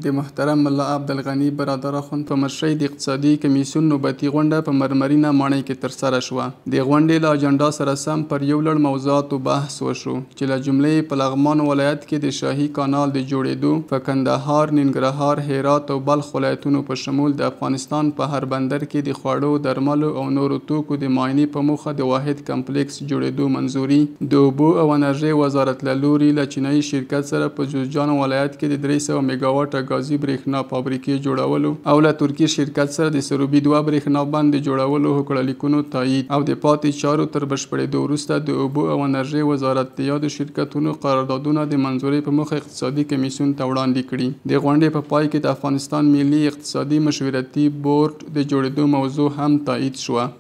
د محترم ملا عبدالغني برادر اخوند په مشرۍ د اقتصادي کمیسیون نوبتي غونډه په مرمرینه ماڼۍ کې ترسره شوه. د غونډې له اجنډا سره سم پر یو لړ موضوعاتو بحث وشو چې له جملې په لغمان ولایت کې د شاهي کانال د جوړېدو، په کندهار، ننګرهار، هرات او بلخ ولایتونو په شمول د افغانستان په هر بندر کې د خوړو، درملو او نورو توکو د معاینې په موخه د واحد کمپلیکس جوړېدو منظوري، د اوبو او انرژۍ وزارت له لوري له چینایي شرکت سره په جوزجان ولایت کې د 300 میګاواټه غازي برېښنا فابریکې جوړولو او له ترکي شرکت سره د سروبي 2 برېښنا بند د جوړولو هوکړلیکونو تایید او د پاتې چارو تر بشپړېدو وروسته د اوبو او انرژۍ وزارت د یادو شرکتونو قراردادونه د منظورۍ په موخه اقتصادي کمیسیون ته وړاندې کړي. د غونډې په پای کې د افغانستان ملي اقتصادي مشورتي بورډ د جوړېدو موضوع هم تایید شوه.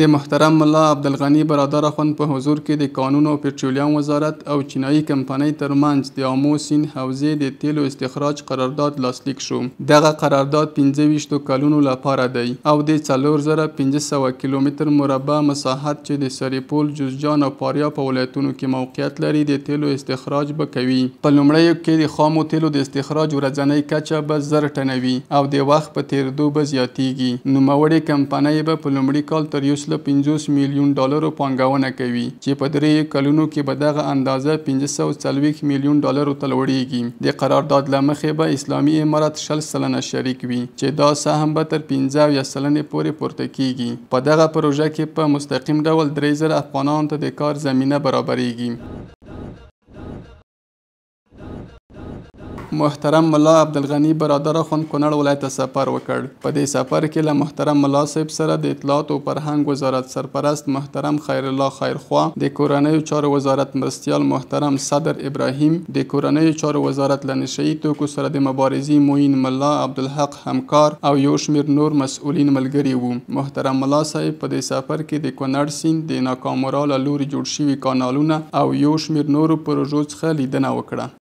د محترم ملا عبدالغني برادر اخوند په حضور کې د کانونو او پټرولیم وزارت او چینایي کمپنۍ ترمنځ د آمو سیند حوزې د تیلو استخراج قرارداد لاسلیک شو. دغه قرارداد 25 کلونو لپاره دی او د 4500 کیلومتر مربع مساحت چې د سرپل، جوزجان او فاریاب په ولایتونو کې موقعیت لري د تیلو استخراج به کوي. په لومړیو کې د خامو تیلو د استخراج ورځنۍ کچه به 1000 ټنه وي او د وخت په تیریدو به زیاتیږي. نوموړې کمپنۍ به په لومړي کال تر 50 میلیون ډالرو پانګونه کوي چې په 3 کلونو کې به دغه اندازه 540 میلیون ډالرو ته لوړیږي. د قرارداد له مخې به اسلامي امارات 60% شریک وي چې دا سهم به تر 15% پورې پورته کیږي. په دغه پروژه کې په مستقیم ډول 3000 افغانانو ته د کار زمینه برابریږي. محترم ملا عبدالغني برادر اخوند کونړ ولایت ته سفر وکړ. په دې سفر کې له محترم ملا صاحب سره د اطلاعات او فرهنګ وزارت سرپرست محترم خیر الله خیرخوا، د کورنیو چارو وزارت مرستیال محترم صدر ابراهیم، د کورنیو چارو وزارت له نشئی توکو سره د مبارزې معین ملا عبدالحق همکار او یو شمیر نور مسؤلین ملګري وو. محترم ملا صاحب په دې سفر کې د کونړ سیند د ناکامورا له لوري جوړ شوي کانالونه او یو شمیر نورو پروژو څخه لیدنه وکړه.